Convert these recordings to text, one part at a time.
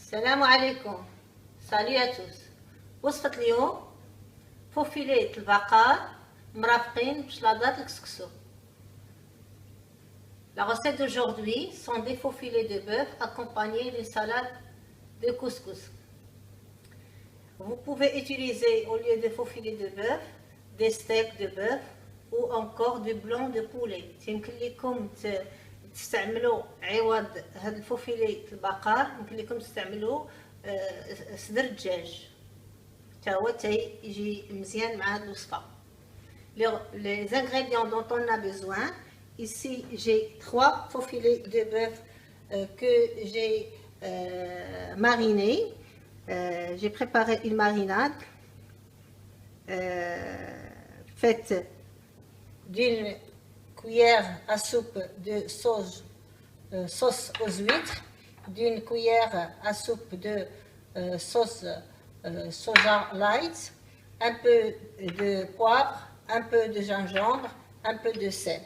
السلام عليكم. Salut à tous. وصفة اليوم فوفيليه البقر مرافقين بشلاضات الكسكسو. La recette d'aujourd'hui sont des faux filets de bœuf accompagnés d'une salade de couscous. Vous pouvez utiliser au lieu de faux filets de bœuf des steaks de bœuf ou encore du blanc de poulet. يمكن لكم تستعملوا عوض هاد الفوفيلي البقر، يمكن لكم تستعملوا صدر الدجاج حتى هو يجي مزيان مع هاد الوصفه. Les ingrédients dont on a besoin, ici j'ai 3 faux filets de bœuf que j'ai marinés. J'ai préparé une marinade faite d'une cuillère à soupe de sauce aux huîtres, d'une cuillère à soupe de sauce soja light, un peu de poivre, un peu de gingembre, un peu de sel.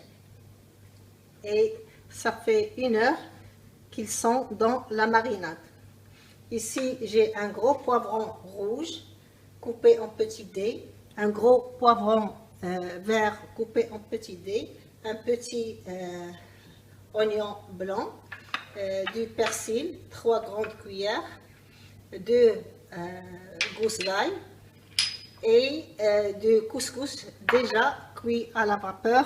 Et ça fait 1 heure qu'ils sont dans la marinade. Ici, j'ai un gros poivron rouge coupé en petits dés, un gros poivron vert coupé en petits dés, un petit oignon blanc, du persil, 3 grandes cuillères, 2 gousses d'ail et du couscous déjà cuit à la vapeur.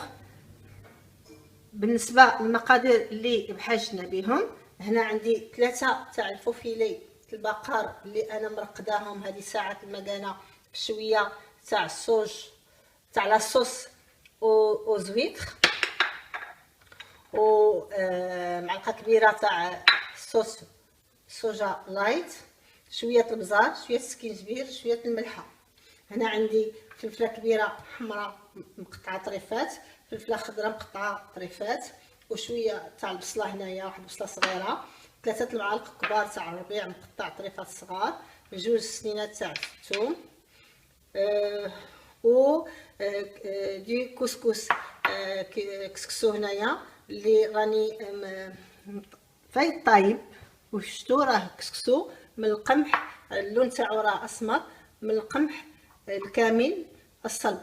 بالنسبة للمقادير اللي بحاجتنا بهم، هنا عندي 3 تاع الفوفيلي البقر اللي انا مرقداهم هذه ساعة المكانة بشوية تاع الصوص تاع لاصوص او زويتر، و معلقة كبيرة تاع صوص صوجا لايت، شوية البزار، شوية السكينجبير، شوية الملحة. هنا عندي فلفلة كبيرة حمراء مقطعة طريفات، فلفلة خضراء مقطعة طريفات، وشوية تاع البصلة هنايا، واحد البصلة صغيرة، 3 المعالق كبار تاع الربيع مقطع طريفات صغار، 2 سنينات تاع الثوم، و دي كسكس كسكسو هنايا اللي راني فايت طايب وشفتو راه كسكسو من القمح، اللون تاعو راه اسمر، من القمح الكامل الصلب.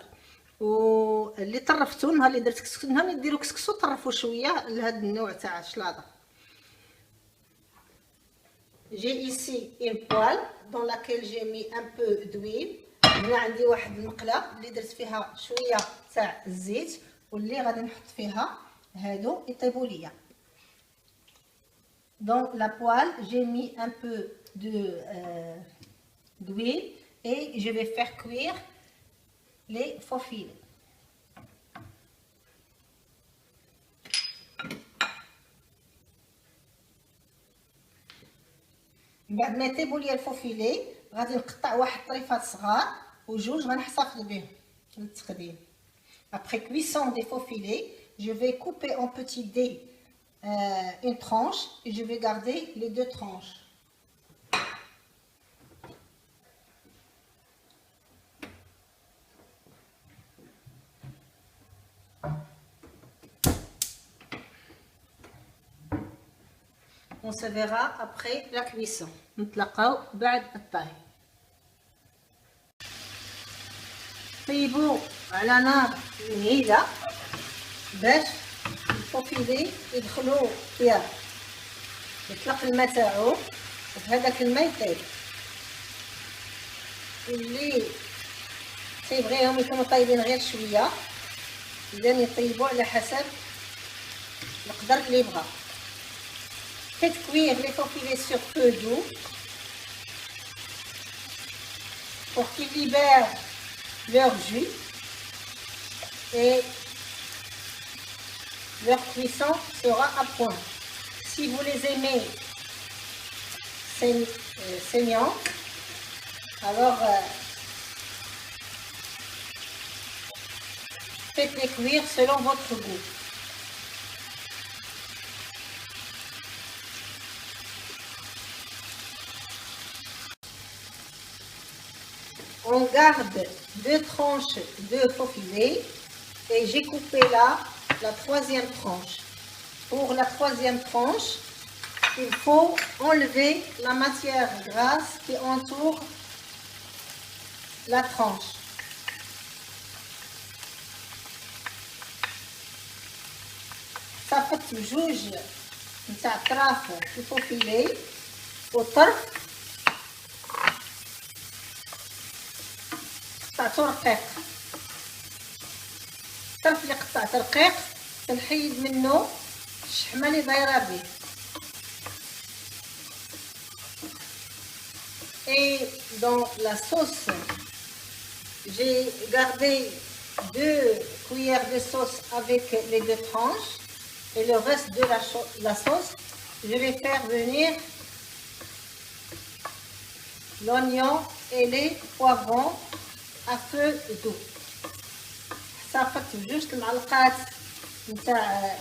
واللي طرفتو نهار اللي درت كسكسو، نهار اللي ديروا كسكسو طرفوا شويه لهذا النوع تاع الشلاضه. J'ai ici une poêle dans laquelle j'ai mis un peu d'huile. هنا عندي واحد المقله اللي درت فيها شويه تاع الزيت واللي غادي نحط فيها هادو يطيبوا ليا. Dans la poêle, j'ai mis un peu d'huile et je vais faire cuire les faux filets. بعد ما يطيبوا لي الفوفيلي غادي نقطع واحد طريفات صغار وجوج غنحتفظ بهم للتقديم. Après cuisson des faux filets, je vais couper en petits dés une tranche et je vais garder les 2 tranches. On se verra après la cuisson. نتلاقاو بعد الطهي. طيبوا على نار مهيلة باش الفوفيلي يدخلوا فيها، يطلق الماء تاعو وفي هذاك الماء يطيب. اللي تيبغيهم يكونوا طايبين غير شويه اذا يطيبوا على حسب القدر اللي يبغى. Faites cuire les faux filets sur feu doux pour qu'ils libèrent leur jus et leur cuisson sera à point. Si vous les aimez saignants, alors faites-les cuire selon votre goût. On garde 2 tranches de faux filets et j'ai coupé là la 3e tranche. Pour la 3e tranche, il faut enlever la matière grasse qui entoure la tranche. صافت بجوج نتاع طراف الفوفيلي وطرف قطعتو رقيق. الطرف اللي قطعت رقيق تنحيد منه الشحمه اللي دايره به. Et dans la sauce, j'ai gardé 2 cuillères de sauce avec les 2 tranches. Et le reste de la sauce, je vais faire venir l'oignon et les poivrons à feu doux. صافت بجوج المعلقات نتاع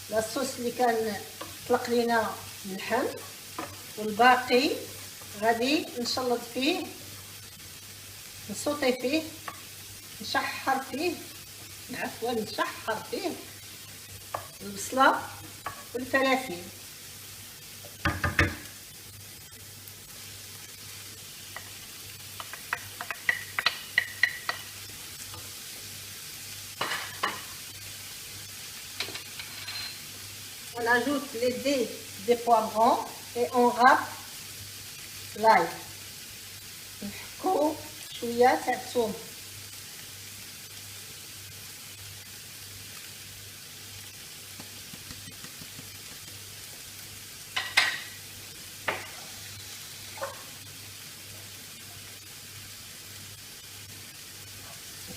لاصوص اللي كان طلق لينا اللحم، والباقي غادي نشلط فيه، نصوطي فيه، نشحر فيه البصله والفلافل. On ajoute les dés des poivrons et on râpe l'ail. نحكو شويه تاع الثوم.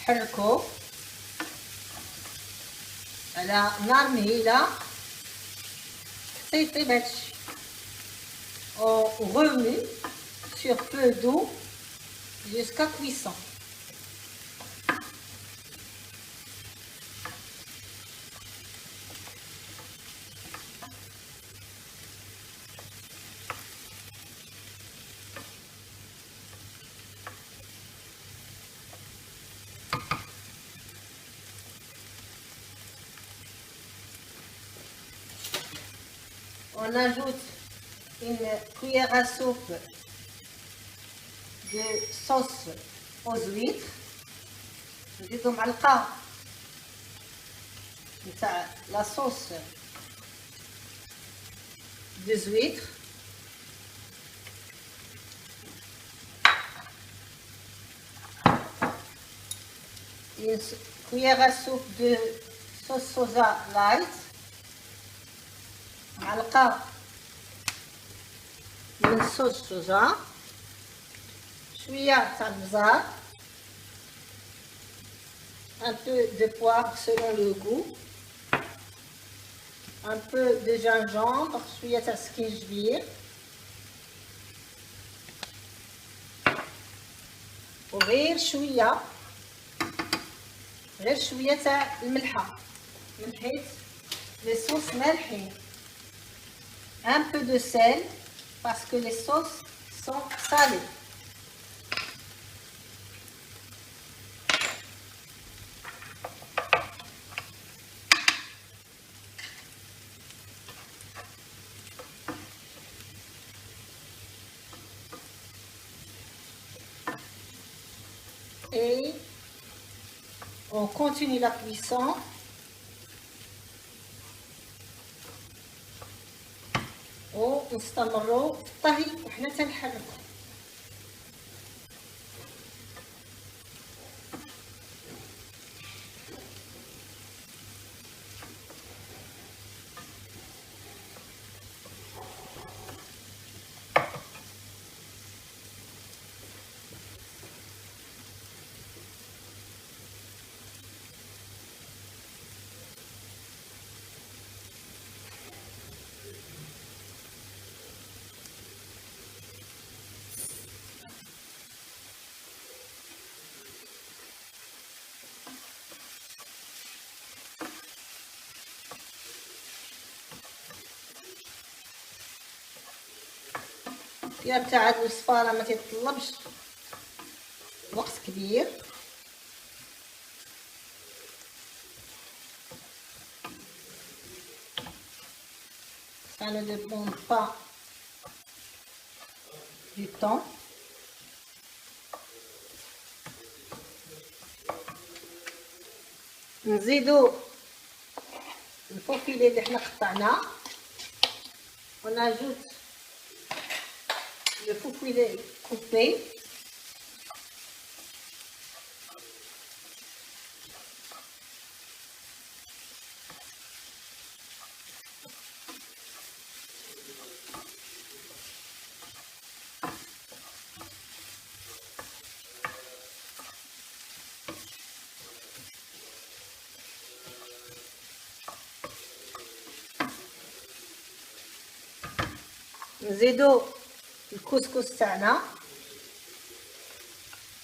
نحركو على نار مهيله حتى يطيب هادشي. On remue sur peu d'eau jusqu'à cuisson. On ajoute une cuillère à soupe de sauce aux huîtres. نزيدو معلقة نتاع لا صوص دو زويتر. Une cuillère à soupe de sauce soja light. معلقة من صوص صوجا، شوية تاع البزار، un peu de poivre selon le goût, un peu de gingembre، شوية تاع سكينجبير، وغير شوية تاع الملحة من حيث لي صوص مالحين. Un peu de sel parce que les sauces sont salées. Et on continue la cuisson. ونستمروا في الطهي وحنا تنحركوا. يا بتاع هاد الصفاره ما تيطلبش وقت كبير. Ça ne demande pas du temps. نزيدو الفوفيلي اللي حنا قطعناه. On ajoute le faux filet coupé. نزيدو الكسكس تاعنا.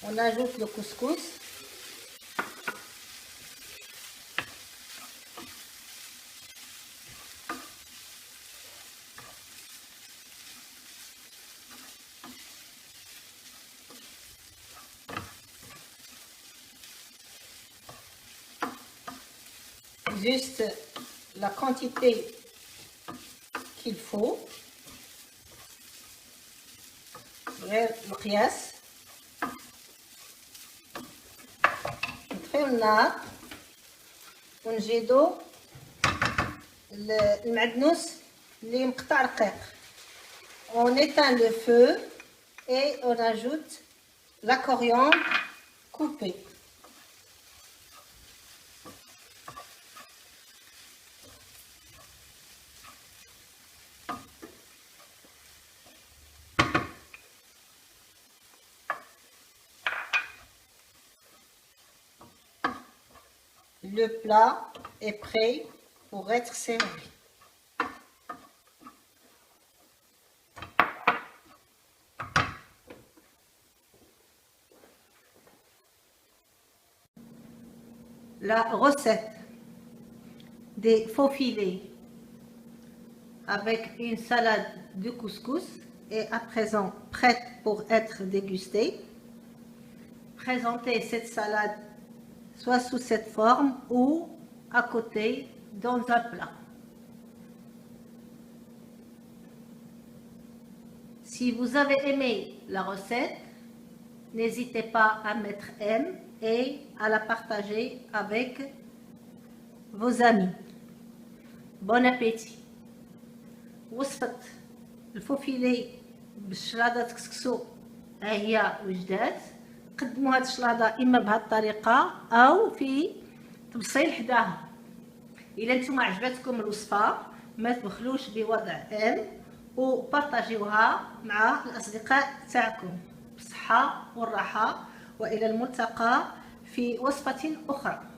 On ajoute le couscous. Juste la quantité qu'il faut. غير القياس. نطفيو النار ونزيدو المعدنوس اللي مقطع رقيق. On éteint le feu et on ajoute la coriandre coupée. Le plat est prêt pour être servi. La recette des faux filets avec une salade de couscous est à présent prête pour être dégustée. Présentez cette salade soit sous cette forme ou à côté dans un plat. Si vous avez aimé la recette, n'hésitez pas à mettre M et à la partager avec vos amis. Bon appétit. وصفة الفوفيلي بالشلاضة كسكسو ها هي وجدات. قدموا هاد الشلاضه اما بهاد الطريقه او في تبصيل حداها. الا نتوما عجبتكم الوصفه ما تبخلوش بوضع ام وبارطاجيوها مع الاصدقاء تاعكم بالصحه والراحه، والى الملتقى في وصفه اخرى.